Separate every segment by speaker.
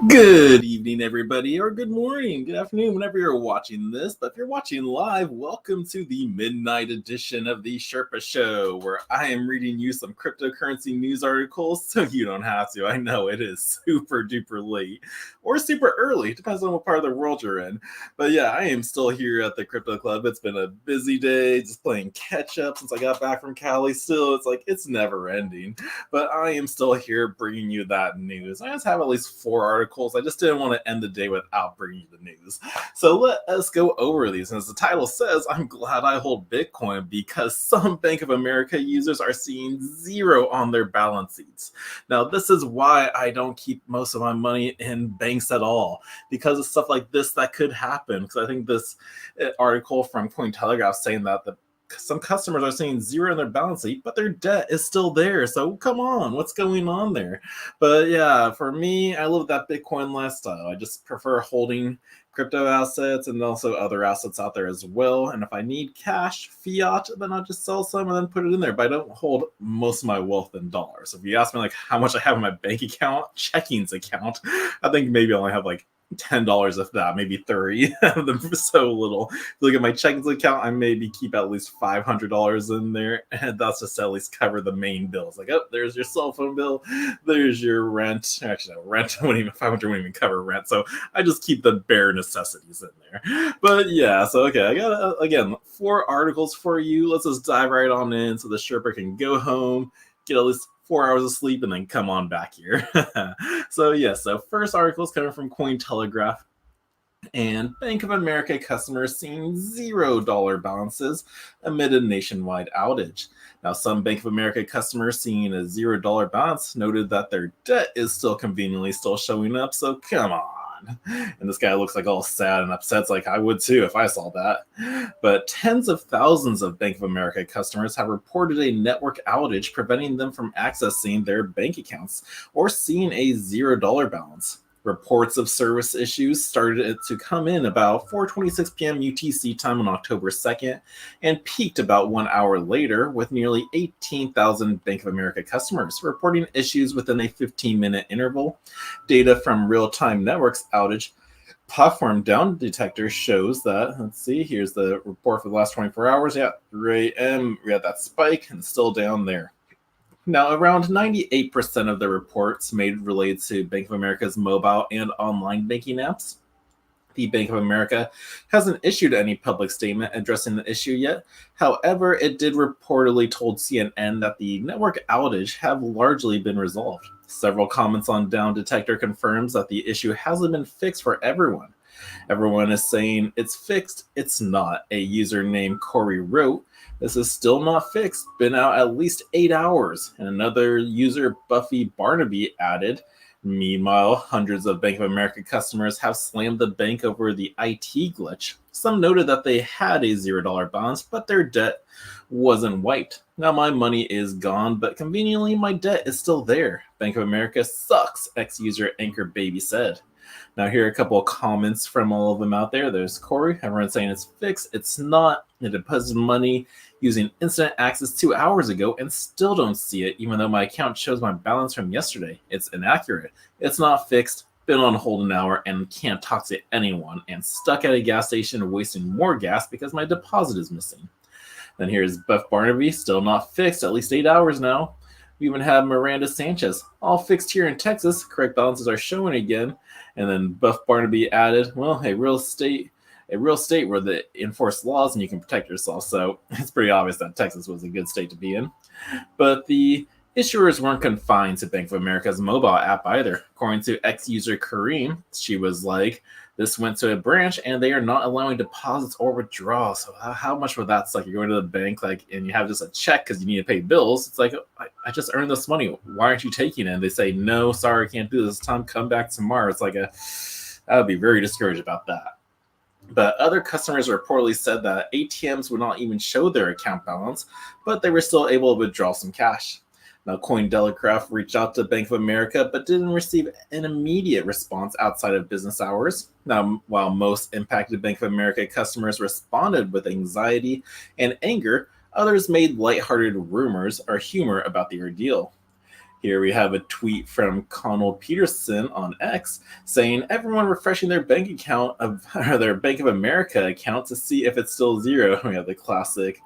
Speaker 1: Good evening, everybody, or good morning, good afternoon, whenever you're watching this. But if you're watching live, welcome to the midnight edition of the Sherpa Show, where I am reading you some cryptocurrency news articles so you don't have to. I know it is super duper late or super early, depends on what part of the world you're in. But yeah, I am still here at the Crypto Club. It's been a busy day, just playing catch up since I got back from Cali. Still, it's like it's never ending. But I am still here bringing you that news. I just have at least 4 articles. I just didn't want to end the day without bringing you the news. So let us go over these. And as the title says, I'm glad I hold Bitcoin because some Bank of America users are seeing zero on their balance sheets. Now, this is why I don't keep most of my money in banks at all, because of stuff like this that could happen. Because I think this article from Cointelegraph saying that some customers are seeing zero in their balance sheet, but their debt is still there. So come on, what's going on there? But yeah, for me, I live that Bitcoin lifestyle. I just prefer holding crypto assets and also other assets out there as well. And if I need cash, fiat, then I'll just sell some and then put it in there. But I don't hold most of my wealth in dollars. If you ask me like how much I have in my bank account, checkings account, I think maybe I only have like $10 if that, maybe 30. So little. If you look at my checkings account, I maybe keep at least $500 in there, and that's just to at least cover the main bills. Like, oh, there's your cell phone bill, there's your rent. Actually, no, rent wouldn't even 500 wouldn't even cover rent. So I just keep the bare necessities in there. But yeah, so okay, I got again 4 articles for you. Let's just dive right on in so the Sherpa can go home, get at least 4 hours of sleep, and then come on back here. So first article is coming from Cointelegraph. And Bank of America customers seeing $0 balances amid a nationwide outage. Now, some Bank of America customers seeing a $0 balance noted that their debt is still conveniently still showing up, so come on. And this guy looks like all sad and upset. It's like I would too if I saw that. But tens of thousands of Bank of America customers have reported a network outage preventing them from accessing their bank accounts or seeing a $0 balance. Reports of service issues started to come in about 4:26 p.m. UTC time on October 2nd and peaked about 1 hour later with nearly 18,000 Bank of America customers reporting issues within a 15-minute interval. Data from Real-Time Networks outage platform down detector shows that, let's see, here's the report for the last 24 hours. Yeah, 3 a.m. We had that spike and still down there. Now, around 98% of the reports made related to Bank of America's mobile and online banking apps. The Bank of America hasn't issued any public statement addressing the issue yet. However, it did reportedly told CNN that the network outage have largely been resolved. Several comments on Down Detector confirms that the issue hasn't been fixed for everyone. Everyone is saying it's fixed. It's not. A user named Corey wrote, "This is still not fixed. Been out at least 8 hours." And another user, Buffy Barnaby, added, "Meanwhile, hundreds of Bank of America customers have slammed the bank over the IT glitch. Some noted that they had a $0 balance, but their debt wasn't wiped. Now my money is gone, but conveniently my debt is still there. Bank of America sucks," ex-user Anchor Baby said. Now, here are a couple of comments from all of them out there. There's Corey. Everyone's saying it's fixed. It's not. I deposited money using instant access 2 hours ago and still don't see it, even though my account shows my balance from yesterday. It's inaccurate. It's not fixed. Been on hold an hour and can't talk to anyone, and stuck at a gas station wasting more gas because my deposit is missing. Then here's Buff Barnaby. Still not fixed. At least 8 hours now. We even have Miranda Sanchez. All fixed here in Texas. Correct balances are showing again. And then Buff Barnaby added, "Well, a real state where they enforce laws and you can protect yourself." So it's pretty obvious that Texas was a good state to be in. But the issuers weren't confined to Bank of America's mobile app either. According to ex-user Kareem, she was like, "This went to a branch and they are not allowing deposits or withdrawals." So how much would that suck? You're going to the bank and you have just a check because you need to pay bills. It's like, I just earned this money. Why aren't you taking it? And they say, "No, sorry, I can't do this time. Come back tomorrow." It's like I would be very discouraged about that. But other customers reportedly said that ATMs would not even show their account balance, but they were still able to withdraw some cash. Now, Cointelegraph reached out to Bank of America, but didn't receive an immediate response outside of business hours. Now, while most impacted Bank of America customers responded with anxiety and anger, others made lighthearted rumors or humor about the ordeal. Here we have a tweet from Connell Peterson on X saying everyone refreshing their bank account or their Bank of America account to see if it's still zero. We have the classic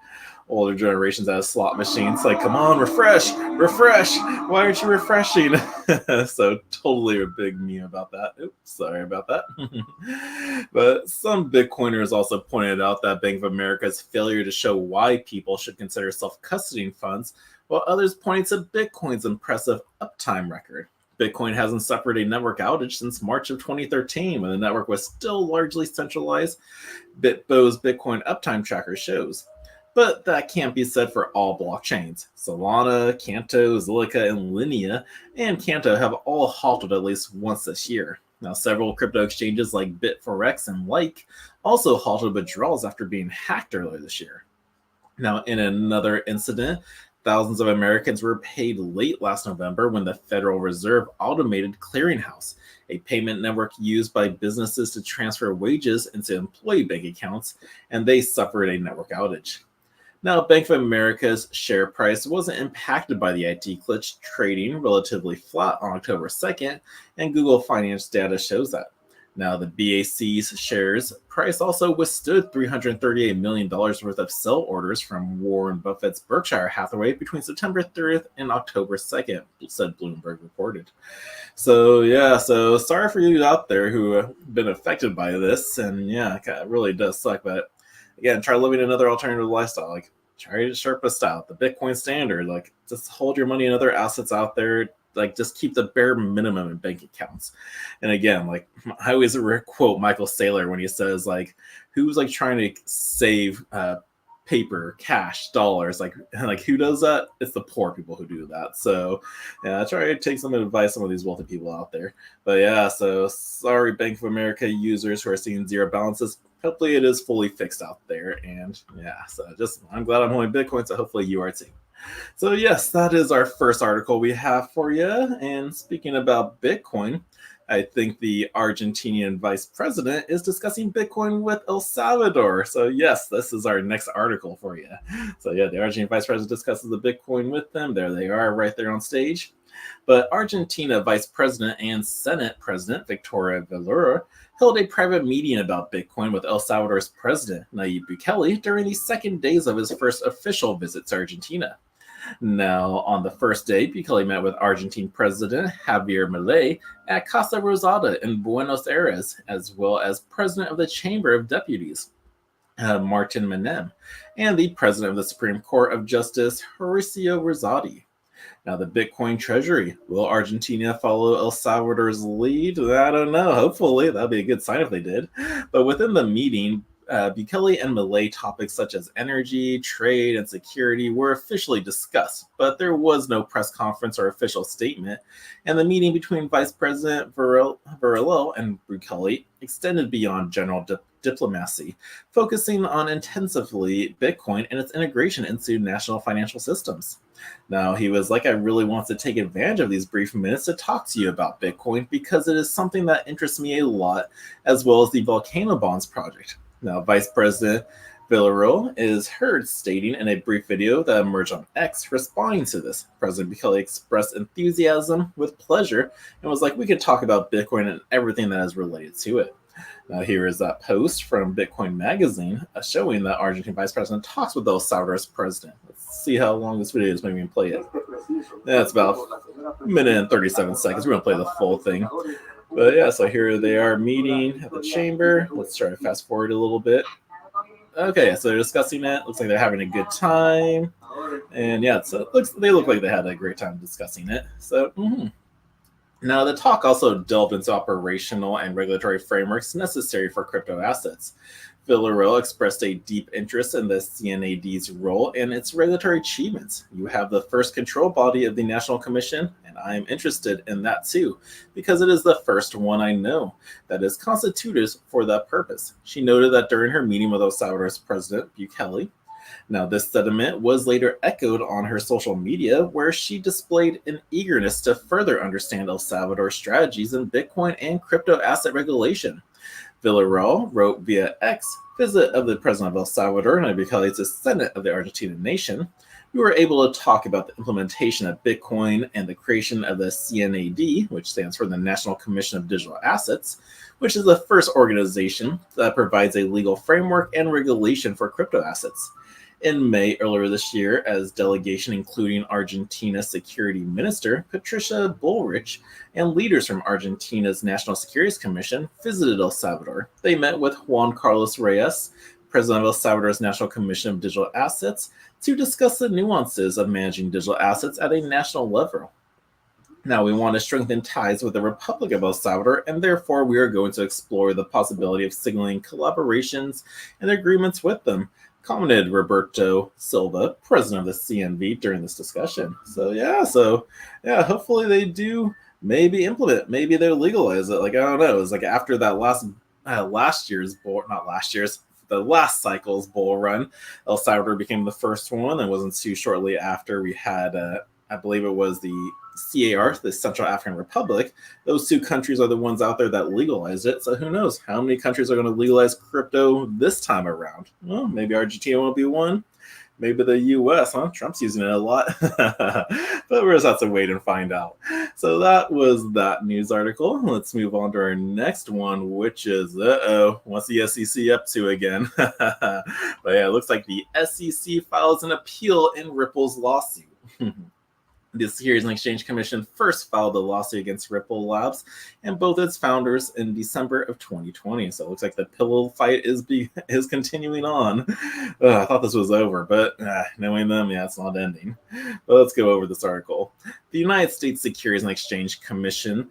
Speaker 1: older generations out of slot machines like, come on, refresh, why aren't you refreshing? So totally a big meme about that. Oops, sorry about that. But some Bitcoiners also pointed out that Bank of America's failure to show why people should consider self-custodying funds, while others pointed to Bitcoin's impressive uptime record. Bitcoin hasn't suffered a network outage since March of 2013, when the network was still largely centralized, Bitbo's Bitcoin uptime tracker shows. But that can't be said for all blockchains. Solana, Canto, Zilliqa, and Linea and Canto have all halted at least once this year. Now, several crypto exchanges like Bitforex and like also halted withdrawals after being hacked earlier this year. Now, in another incident, thousands of Americans were paid late last November when the Federal Reserve automated Clearinghouse, a payment network used by businesses to transfer wages into employee bank accounts, and they suffered a network outage. Now, Bank of America's share price wasn't impacted by the IT glitch, trading relatively flat on October 2nd, and Google Finance data shows that. Now, the BAC's shares price also withstood $338 million worth of sell orders from Warren Buffett's Berkshire Hathaway between September 30th and October 2nd, said Bloomberg reported. So sorry for you out there who have been affected by this, and yeah, it really does suck, but again, try living another alternative lifestyle, like try to Sherpa style, the Bitcoin standard, like just hold your money and other assets out there, like just keep the bare minimum in bank accounts. And again, like I always quote Michael Saylor when he says, like, who's like trying to save paper, cash, dollars, like who does that? It's the poor people who do that. So yeah, try to take some advice from some of these wealthy people out there. But yeah, so sorry Bank of America users who are seeing zero balances. Hopefully it is fully fixed out there. And yeah, so I'm glad I'm holding Bitcoin, so hopefully you are too. So yes, that is our first article we have for you. And speaking about Bitcoin, I think the Argentinian vice president is discussing Bitcoin with El Salvador. So yes, this is our next article for you. So yeah, the Argentinian vice president discusses the Bitcoin with them. There they are right there on stage. But Argentina Vice President and Senate President Victoria Villarreal held a private meeting about Bitcoin with El Salvador's President Nayib Bukele during the second days of his first official visit to Argentina. Now, on the first day, Bukele met with Argentine President Javier Milei at Casa Rosada in Buenos Aires, as well as President of the Chamber of Deputies, Martin Menem, and the President of the Supreme Court of Justice, Horacio Rosati. Now, the Bitcoin Treasury. Will Argentina follow El Salvador's lead? I don't know. Hopefully, that'd be a good sign if they did. But within the meeting, Bukele and Milei topics such as energy, trade, and security were officially discussed, but there was no press conference or official statement, and the meeting between Vice President Villarreal and Bukele extended beyond general diplomacy, focusing on intensively Bitcoin and its integration into national financial systems. Now, he was like, I really want to take advantage of these brief minutes to talk to you about Bitcoin because it is something that interests me a lot, as well as the Volcano Bonds project. Now, Vice President Villarreal is heard stating in a brief video that emerged on X responding to this. President Bukele expressed enthusiasm with pleasure and was like, we could talk about Bitcoin and everything that is related to it. Now, here is that post from Bitcoin Magazine showing that Argentine Vice President talks with El Salvador's president. Let's see how long this video is. Maybe we can play it. That's about a minute and 37 seconds. We're going to play the full thing. But yeah, so here they are meeting at the chamber. Let's try to fast forward a little bit. Okay, so they're discussing it. Looks like they're having a good time. And yeah, so they look like they had a great time discussing it. So, Now, the talk also delved into operational and regulatory frameworks necessary for crypto assets. Villarreal expressed a deep interest in the CNAD's role and its regulatory achievements. You have the first control body of the National Commission, and I am interested in that too, because it is the first one I know that is constituted for that purpose. She noted that during her meeting with El Salvador's President Bukele. Now, this sentiment was later echoed on her social media, where she displayed an eagerness to further understand El Salvador's strategies in Bitcoin and crypto asset regulation. Villarreal wrote via X, visit of the President of El Salvador, Nayib Bukele, to Senate of the Argentine nation. we were able to talk about the implementation of Bitcoin and the creation of the CNAD, which stands for the National Commission of Digital Assets, which is the first organization that provides a legal framework and regulation for crypto assets. In May earlier this year, as delegation including Argentina's Security Minister Patricia Bullrich and leaders from Argentina's National Securities Commission visited El Salvador. They met with Juan Carlos Reyes, president of El Salvador's National Commission of Digital Assets, to discuss the nuances of managing digital assets at a national level. Now, we want to strengthen ties with the Republic of El Salvador, and therefore we are going to explore the possibility of signaling collaborations and agreements with them, commented Roberto Silva, president of the CNV, during this discussion. So hopefully they do maybe implement, maybe they'll legalize it. Like, I don't know. It's like after that last year's bull, not last year's, the last cycle's bull run, El Salvador became the first one, and wasn't too shortly after we had, I believe it was the CAR, the Central African Republic. Those two countries are the ones out there that legalized it. So who knows how many countries are going to legalize crypto this time around? Well, maybe Argentina won't be one. Maybe the US, huh? Trump's using it a lot. But we'll just have to wait and find out. So that was that news article. Let's move on to our next one, which is, what's the SEC up to again? But yeah, it looks like the SEC files an appeal in Ripple's lawsuit. The Securities and Exchange Commission first filed a lawsuit against Ripple Labs and both its founders in December of 2020. So it looks like the pillow fight is continuing on. I thought this was over, but knowing them, it's not ending. But let's go over this article. The United States Securities and Exchange Commission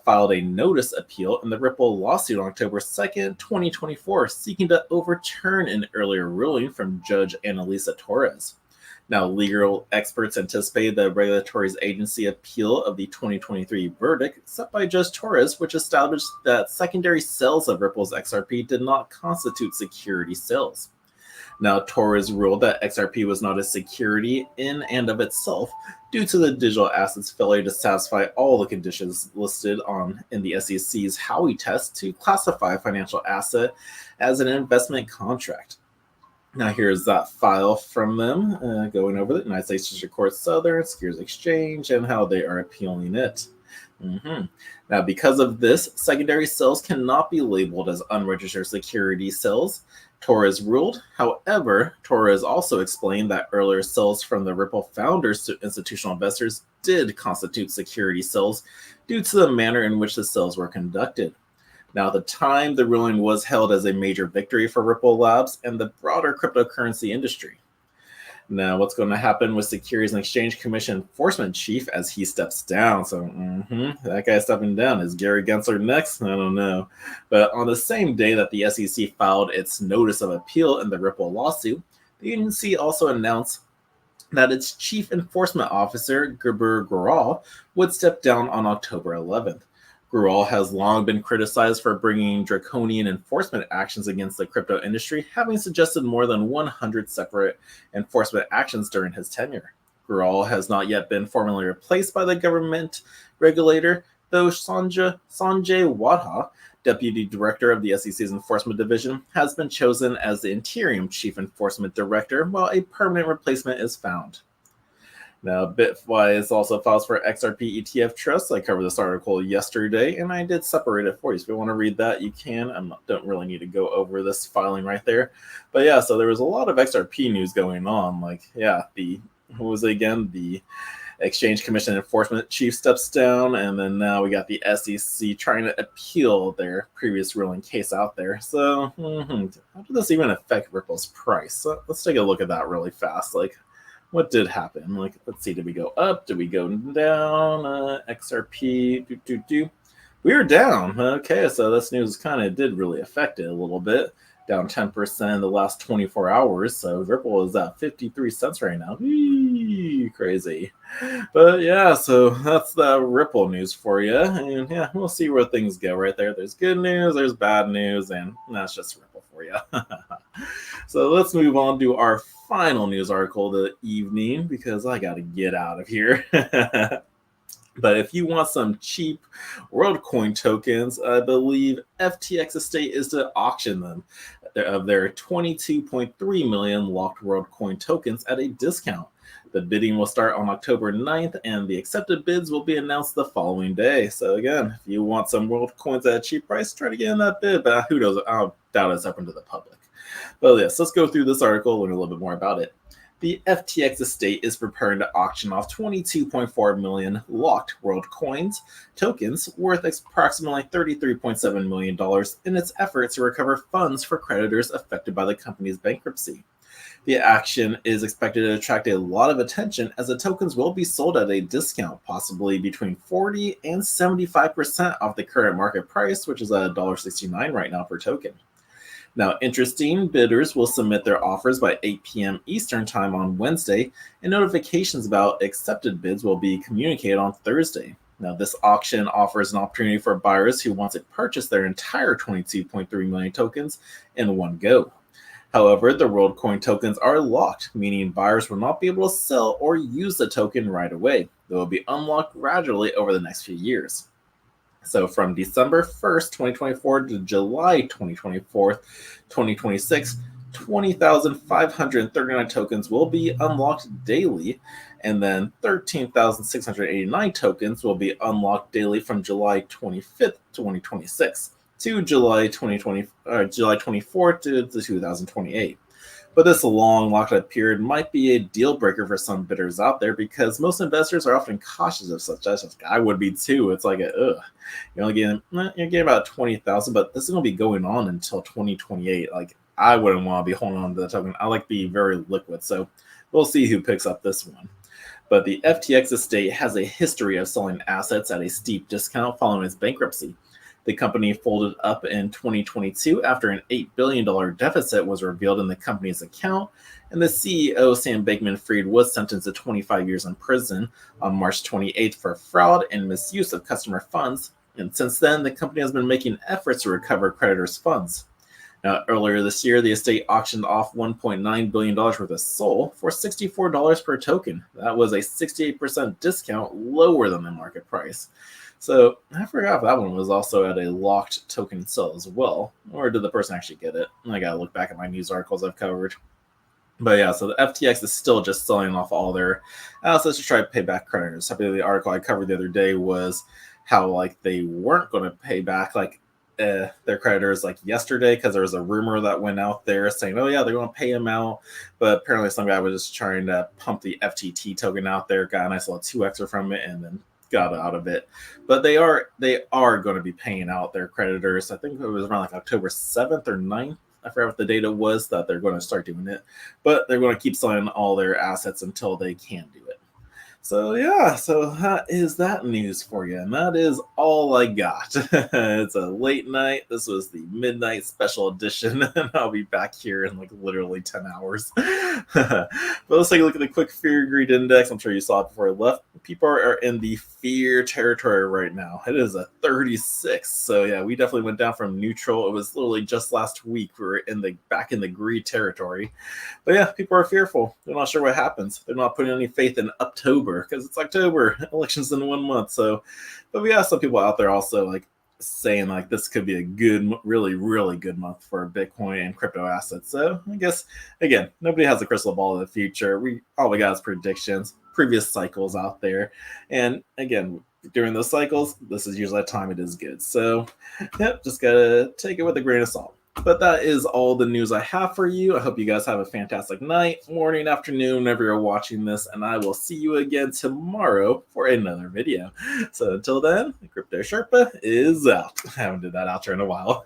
Speaker 1: filed a notice appeal in the Ripple lawsuit on October 2nd, 2024, seeking to overturn an earlier ruling from Judge Annalisa Torres. Now, legal experts anticipate the regulatory agency appeal of the 2023 verdict set by Judge Torres, which established that secondary sales of Ripple's XRP did not constitute security sales. Now, Torres ruled that XRP was not a security in and of itself due to the digital assets failure to satisfy all the conditions listed in the SEC's Howey test to classify a financial asset as an investment contract. Now, here's that file from them going over the United States District Court Southern, Securities Exchange, and how they are appealing it. Now, because of this, secondary sales cannot be labeled as unregistered security sales, Torres ruled. However, Torres also explained that earlier sales from the Ripple founders to institutional investors did constitute security sales due to the manner in which the sales were conducted. Now, at the time, the ruling was held as a major victory for Ripple Labs and the broader cryptocurrency industry. Now, what's going to happen with Securities and Exchange Commission Enforcement Chief as he steps down? So, that guy stepping down. Is Gary Gensler next? I don't know. But on the same day that the SEC filed its notice of appeal in the Ripple lawsuit, the agency also announced that its Chief Enforcement Officer, Gerber Gural, would step down on October 11th. Gural has long been criticized for bringing draconian enforcement actions against the crypto industry, having suggested more than 100 separate enforcement actions during his tenure. Gural has not yet been formally replaced by the government regulator, though Sanjay Wadha, deputy director of the SEC's Enforcement Division, has been chosen as the interim chief enforcement director while a permanent replacement is found. Now, Bitwise also files for XRP ETF Trust. I covered this article yesterday, and I did separate it for you. So if you want to read that, you can. Don't really need to go over this filing right there. But yeah, so there was a lot of XRP news going on. Who was it again? The Exchange Commission Enforcement Chief steps down, and then now we got the SEC trying to appeal their previous ruling case out there. So how did this even affect Ripple's price? So let's take a look at that really fast. What did happen? Let's see, did we go up? Did we go down? XRP, we were down. Okay, so this news kind of did really affect it a little bit. Down 10% in the last 24 hours. So Ripple is at 53 cents right now. Whee, crazy. But yeah, so that's the Ripple news for you. And yeah, we'll see where things go right there. There's good news, there's bad news, and that's just Ripple for you. So let's move on to our final news article of the evening because I got to get out of here. But if you want some cheap WorldCoin tokens, I believe FTX Estate is to auction them of their 22.3 million locked WorldCoin tokens at a discount. The bidding will start on October 9th, and the accepted bids will be announced the following day. So again, if you want some world coins at a cheap price, try to get in that bid, but who knows? I doubt it's open to the public. Well, yes, let's go through this article, learn a little bit more about it. The FTX estate is preparing to auction off 22.4 million locked world coins tokens worth approximately $33.7 million in its effort to recover funds for creditors affected by the company's bankruptcy. The action is expected to attract a lot of attention as the tokens will be sold at a discount, possibly between 40 and 75% off the current market price, which is $1.69 right now per token. Now, interesting bidders will submit their offers by 8 p.m. Eastern Time on Wednesday, and notifications about accepted bids will be communicated on Thursday. Now, this auction offers an opportunity for buyers who want to purchase their entire 22.3 million tokens in one go. However, the WorldCoin tokens are locked, meaning buyers will not be able to sell or use the token right away. They will be unlocked gradually over the next few years. So from December 1st, 2024 to July 2024, 2026, 20,539 tokens will be unlocked daily, and then 13,689 tokens will be unlocked daily from July 25th, 2026 to July 24th to 2028. But this long locked-up period might be a deal breaker for some bidders out there because most investors are often cautious of such. I would be too. It's like, you're only getting about 20,000, but this is going to be going on until 2028. Like, I wouldn't want to be holding on to the token. I like to be very liquid, so we'll see who picks up this one. But the FTX estate has a history of selling assets at a steep discount following its bankruptcy. The company folded up in 2022 after an $8 billion deficit was revealed in the company's account, and the CEO, Sam Bankman-Fried, was sentenced to 25 years in prison on March 28th for fraud and misuse of customer funds, and since then, the company has been making efforts to recover creditors' funds. Now, earlier this year, the estate auctioned off $1.9 billion worth of SOL for $64 per token. That was a 68% discount lower than the market price. So I forgot if that one was also at a locked token sale as well, or did the person actually get it? I gotta look back at my news articles I've covered. But yeah, so the FTX is still just selling off all their assets to try to pay back creditors. I believe the article I covered the other day was how they weren't going to pay back their creditors yesterday because there was a rumor that went out there saying, oh yeah, they're going to pay them out. But apparently some guy was just trying to pump the FTT token out there, got a nice little 2xer from it, and then got out of it. But they are going to be paying out their creditors. I think it was around October 7th or 9th. I forgot what the date was that they're going to start doing it. But they're going to keep selling all their assets until they can do it. So yeah, so that is that news for you, and that is all I got. It's a late night. This was the midnight special edition, and I'll be back here in literally 10 hours. But let's take a look at the quick fear greed index. I'm sure you saw it before I left. People are in the fear territory right now. It is a 36. So yeah, we definitely went down from neutral. It was literally just last week we were back in the greed territory. But yeah, people are fearful. They're not sure what happens. They're not putting any faith in October because it's October. Elections in 1 month. So, but we have some people out there also saying this could be a good, really, really good month for Bitcoin and crypto assets. So I guess, again, nobody has a crystal ball of the future. All we got is predictions, previous cycles out there. And again, during those cycles, this is usually a time it is good. So yep, just got to take it with a grain of salt. But that is all the news I have for you. I hope you guys have a fantastic night, morning, afternoon, whenever you're watching this, and I will see you again tomorrow for another video. So until then, the Crypto Sherpa is out. I haven't did that outro in a while.